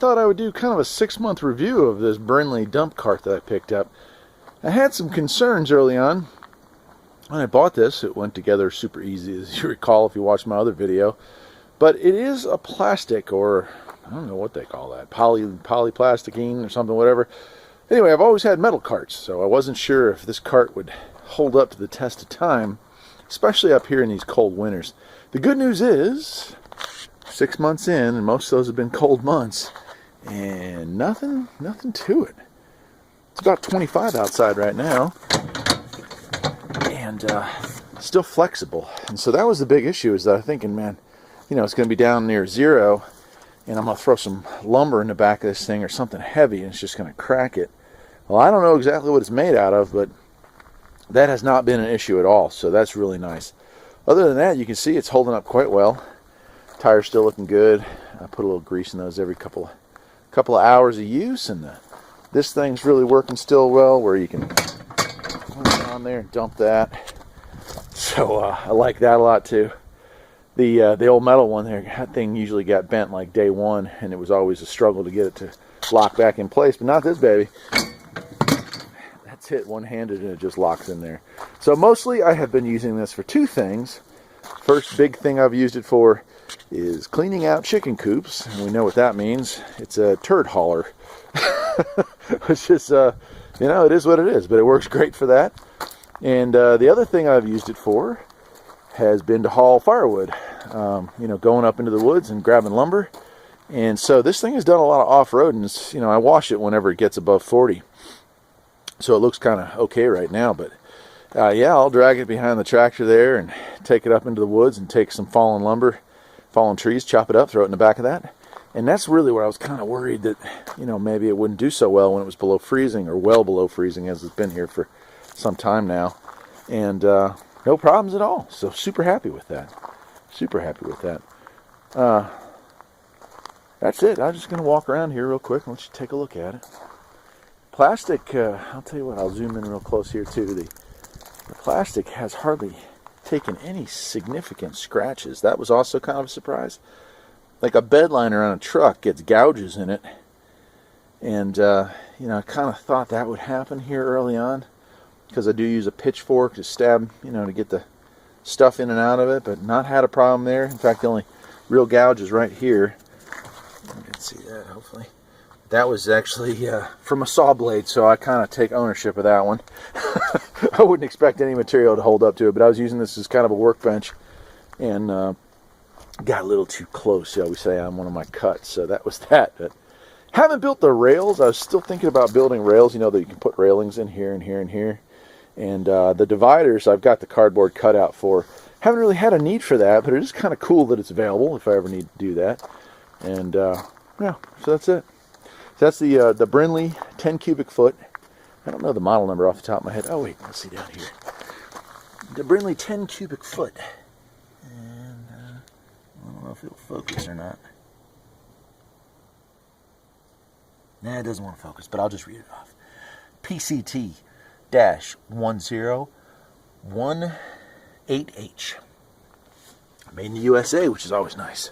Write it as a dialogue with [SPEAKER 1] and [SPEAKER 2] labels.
[SPEAKER 1] thought I would do kind of a 6-month review of this Brinly dump cart that I picked up. I had some concerns early on. When I bought this, it went together super easy, as you recall if you watched my other video. But it is a plastic, or I don't know what they call that, polyplasticine or something, whatever. Anyway, I've always had metal carts, so I wasn't sure if this cart would hold up to the test of time, especially up here in these cold winters. The good news is, 6 months in, and most of those have been cold months, and nothing to it. It's about 25 outside right now, and still flexible. And so that was the big issue, is that I'm thinking, man, you know, it's going to be down near zero, and I'm going to throw some lumber in the back of this thing or something heavy, and it's just going to crack it. Well, I don't know exactly what it's made out of, but that has not been an issue at all, so that's really nice. Other than that, you can see it's holding up quite well. Tires still looking good. I put a little grease in those every couple of hours of use, and this thing's really working still well, where you can put it on there and dump that. So I like that a lot too. The old metal one there, that thing usually got bent like day one, and it was always a struggle to get it to lock back in place, but not this baby. That's it one-handed, and it just locks in there. So mostly I have been using this for two things. First big thing I've used it for is cleaning out chicken coops, and we know what that means. It's a turd hauler. Which is, you know, it is what it is, but it works great for that. And the other thing I've used it for has been to haul firewood, you know, going up into the woods and grabbing lumber. And so this thing has done a lot of off-road, and it's, you know, I wash it whenever it gets above 40. So it looks kind of okay right now, but yeah, I'll drag it behind the tractor there and take it up into the woods and take some fallen lumber, fallen trees, chop it up, throw it in the back of that. And that's really where I was kind of worried that, you know, maybe it wouldn't do so well when it was below freezing, or well below freezing, as it's been here for some time now. And no problems at all. So super happy with that. Super happy with that. That's it. I'm just going to walk around here real quick and let you take a look at it. Plastic, I'll tell you what, I'll zoom in real close here too. The plastic has hardly taken any significant scratches. That was also kind of a surprise. Like a bed liner on a truck gets gouges in it. And, you know, I kind of thought that would happen here early on, because I do use a pitchfork to stab, you know, to get the stuff in and out of it, but not had a problem there. In fact, the only real gouge is right here. You can see that, hopefully. That was actually from a saw blade, so I kind of take ownership of that one. I wouldn't expect any material to hold up to it, but I was using this as kind of a workbench, and got a little too close, shall we say, on one of my cuts, so that was that. But haven't built the rails. I was still thinking about building rails, you know, that you can put railings in here and here and here. And the dividers, I've got the cardboard cut out for. Haven't really had a need for that, but it is kind of cool that it's available if I ever need to do that. And yeah, so that's it. So that's the Brinly 10 cubic foot. I don't know the model number off the top of my head. Oh wait, let's see down here. The Brinly 10 cubic foot. And I don't know if it'll focus or not. Nah, it doesn't want to focus, but I'll just read it off. PCT-1018H. Made in the USA, which is always nice.